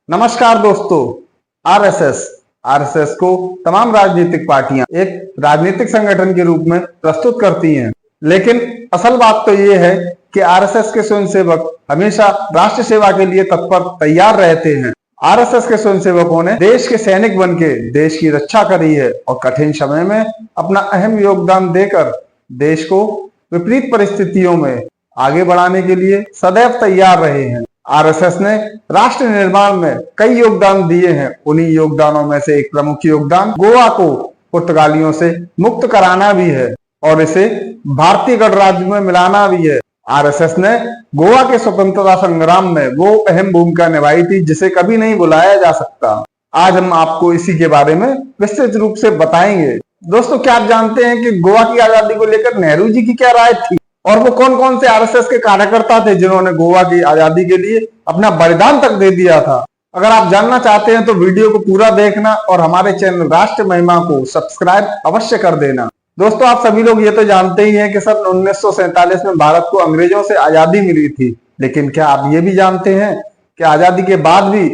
नमस्कार दोस्तों। RSS RSS को तमाम राजनीतिक पार्टियां एक राजनीतिक संगठन के रूप में प्रस्तुत करती हैं, लेकिन असल बात तो ये है कि आरएसएस के स्वयंसेवक हमेशा राष्ट्र सेवा के लिए तत्पर तैयार रहते हैं। आरएसएस के स्वयंसेवकों ने देश के सैनिक बन के देश की रक्षा करी है और कठिन समय में अपना अहम योगदान देकर देश को विपरीत परिस्थितियों में आगे बढ़ाने के लिए सदैव तैयार रहे हैं। आरएसएस ने राष्ट्र निर्माण में कई योगदान दिए हैं। उन्हीं योगदानों में से एक प्रमुख योगदान गोवा को पुर्तगालियों से मुक्त कराना भी है और इसे भारतीय गणराज्य में मिलाना भी है। आरएसएस ने गोवा के स्वतंत्रता संग्राम में वो अहम भूमिका निभाई थी जिसे कभी नहीं भुलाया जा सकता। आज हम आपको इसी के बारे में विस्तृत रूप से बताएंगे। दोस्तों, क्या आप जानते हैं कि गोवा की आजादी को लेकर नेहरू जी की क्या राय थी और वो कौन कौन से आरएसएस के कार्यकर्ता थे जिन्होंने गोवा की आजादी के लिए अपना बलिदान तक दे दिया था। अगर आप जानना चाहते हैं तो वीडियो को पूरा देखना और हमारे चैनल राष्ट्र महिमा को सब्सक्राइब अवश्य कर देना। दोस्तों, आप सभी लोग ये तो जानते ही हैं कि सन 1947 में भारत को अंग्रेजों से आजादी मिली थी, लेकिन क्या आप ये भी जानते हैं कि आजादी के बाद भी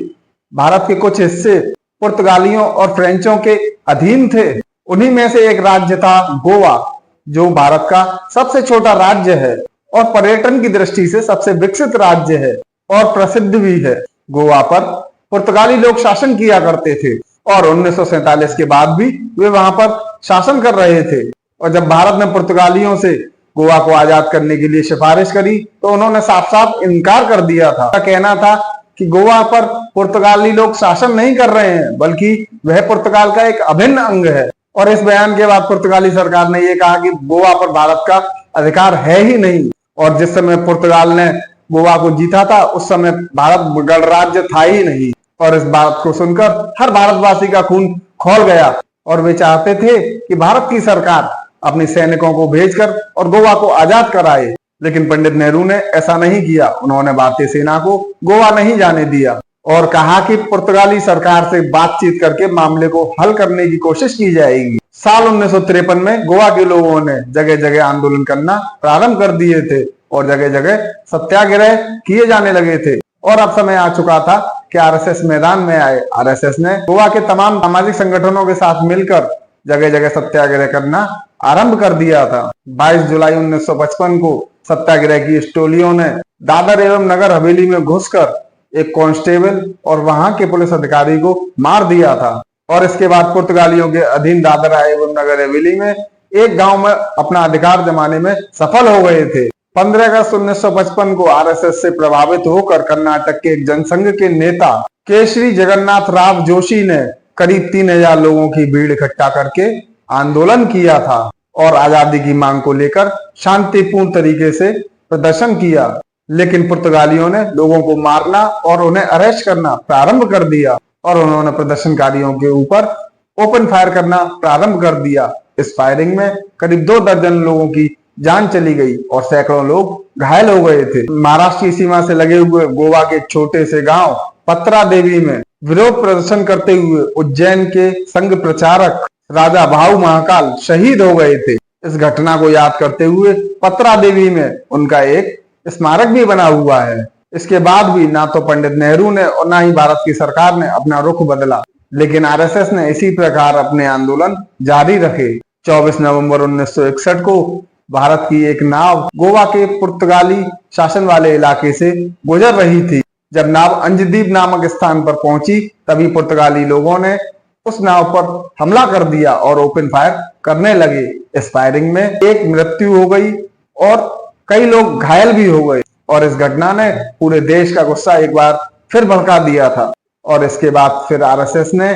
भारत के कुछ हिस्से पुर्तगालियों और फ्रेंचों के अधीन थे। उन्हीं में से एक राज्य था गोवा, जो भारत का सबसे छोटा राज्य है और पर्यटन की दृष्टि से सबसे विकसित राज्य है और प्रसिद्ध भी है। गोवा पर पुर्तगाली लोग शासन किया करते थे और 1947 के बाद भी वे वहां पर शासन कर रहे थे। और जब भारत ने पुर्तगालियों से गोवा को आजाद करने के लिए सिफारिश करी तो उन्होंने साफ साफ इनकार कर दिया था। कहना था कि गोवा पर पुर्तगाली लोग शासन नहीं कर रहे हैं, बल्कि वह पुर्तगाल का एक अभिन्न अंग है। और इस बयान के बाद पुर्तगाली सरकार ने यह कहा कि गोवा पर भारत का अधिकार है ही नहीं। और जिस समय पुर्तगाल ने गोवा को जीता था उस समय भारत गणराज्य था ही नहीं। और इस बात को सुनकर हर भारतवासी का खून खौल गया और वे चाहते थे कि भारत की सरकार अपने सैनिकों को भेजकर और गोवा को आजाद कराए, लेकिन पंडित नेहरू ने ऐसा नहीं किया। उन्होंने भारतीय सेना को गोवा नहीं जाने दिया और कहा कि पुर्तगाली सरकार से बातचीत करके मामले को हल करने की कोशिश की जाएगी। साल 1953 में गोवा के लोगों ने जगह जगह आंदोलन करना प्रारंभ कर दिए थे और जगह जगह सत्याग्रह किए जाने लगे थे और अब समय आ चुका था कि आरएसएस मैदान में आए। आरएसएस ने गोवा के तमाम सामाजिक संगठनों के साथ मिलकर जगह जगह सत्याग्रह करना आरंभ कर दिया था। 22 जुलाई 1955 को सत्याग्रह की इस टोलियों ने दादर एवं नगर हवेली में घुसकर एक कांस्टेबल और वहां के पुलिस अधिकारी को मार दिया था और इसके बाद पुर्तगालियों के अधीन दादर एवं नगर हवेली में एक गांव में अपना अधिकार जमाने में सफल हो गए थे। 15 अगस्त 1955 को आरएसएस से प्रभावित होकर कर्नाटक के एक जनसंघ के नेता केशरी जगन्नाथ राव जोशी ने करीब 3000 लोगों की भीड़ इकट्ठा करके आंदोलन किया था और आजादी की मांग को लेकर शांतिपूर्ण तरीके से प्रदर्शन किया। लेकिन पुर्तगालियों ने लोगों को मारना और उन्हें अरेस्ट करना प्रारंभ कर दिया और उन्होंने प्रदर्शनकारियों के ऊपर ओपन फायर करना प्रारंभ कर दिया। इस फायरिंग में करीब 2 दर्जन लोगों की जान चली गई और सैकड़ों लोग घायल हो गए थे। महाराष्ट्र की सीमा से लगे हुए गोवा के छोटे से गांव पत्रा देवी में विरोध प्रदर्शन करते हुए उज्जैन के संघ प्रचारक राजा भाऊ महाकाल शहीद हो गए थे। इस घटना को याद करते हुए पत्रा देवी में उनका एक स्मारक भी बना हुआ है। इसके बाद भी ना तो पंडित नेहरू ने और ना ही भारत की सरकार ने अपना रुख बदला, लेकिन आरएसएस ने इसी प्रकार अपने आंदोलन जारी रखे। 24 नवंबर 1961 को भारत की एक नाव गोवा के पुर्तगाली शासन वाले इलाके से गुजर रही थी। जब नाव अंजदीप नामक स्थान पर पहुंची तभी पुर्तगाली लोगों ने उस नाव पर हमला कर दिया और ओपन फायर करने लगे। इस फायरिंग में एक मृत्यु हो गई और कई लोग घायल भी हो गए और इस घटना ने पूरे देश का गुस्सा एक बार फिर भड़का दिया था। और इसके बाद फिर आरएसएस ने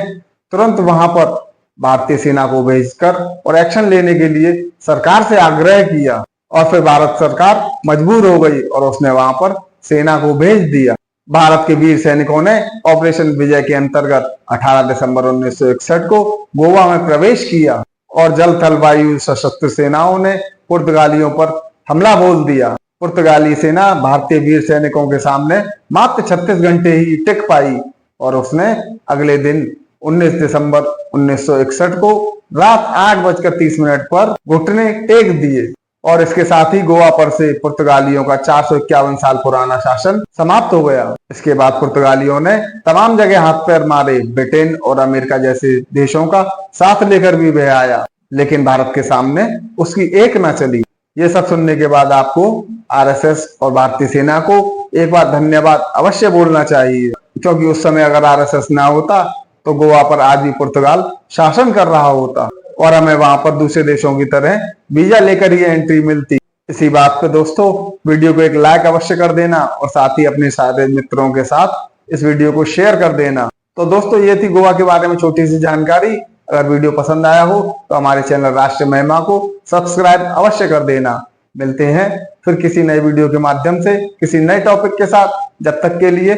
तुरंत वहां पर भारतीय सेना को भेजकर और एक्शन लेने के लिए सरकार से आग्रह किया और फिर भारत सरकार मजबूर हो गई और उसने वहां पर सेना को भेज दिया। भारत के वीर सैनिकों ने ऑपरेशन विजय के अंतर्गत 18 दिसंबर 1961 को गोवा में प्रवेश किया और जल थल वायु सशस्त्र सेनाओं ने पुर्तगालियों पर हमला बोल दिया। पुर्तगाली सेना भारतीय वीर सैनिकों के सामने मात्र 36 घंटे ही टिक पाई और उसने अगले दिन 19 दिसंबर 1961 को रात 8:30 पर घुटने टेक दिए और इसके साथ ही गोवा पर से पुर्तगालियों का 451 साल पुराना शासन समाप्त हो गया। इसके बाद पुर्तगालियों ने तमाम जगह हाथ पैर मारे, ब्रिटेन और अमेरिका जैसे देशों का साथ लेकर भी वह आया, लेकिन भारत के सामने उसकी एक न चली। ये सब सुनने के बाद आपको आरएसएस और भारतीय सेना को एक बार धन्यवाद अवश्य बोलना चाहिए, क्योंकि उस समय अगर आरएसएस ना होता तो गोवा पर आज भी पुर्तगाल शासन कर रहा होता और हमें वहां पर दूसरे देशों की तरह वीजा लेकर ही एंट्री मिलती। इसी बात पे दोस्तों वीडियो को एक लाइक अवश्य कर देना और साथ ही अपने सारे मित्रों के साथ इस वीडियो को शेयर कर देना। तो दोस्तों ये थी गोवा के बारे में छोटी सी जानकारी। अगर वीडियो पसंद आया हो तो हमारे चैनल राष्ट्रीय महिमा को सब्सक्राइब अवश्य कर देना। मिलते हैं फिर किसी नए वीडियो के माध्यम से किसी नए टॉपिक के साथ। जब तक के लिए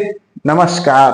नमस्कार।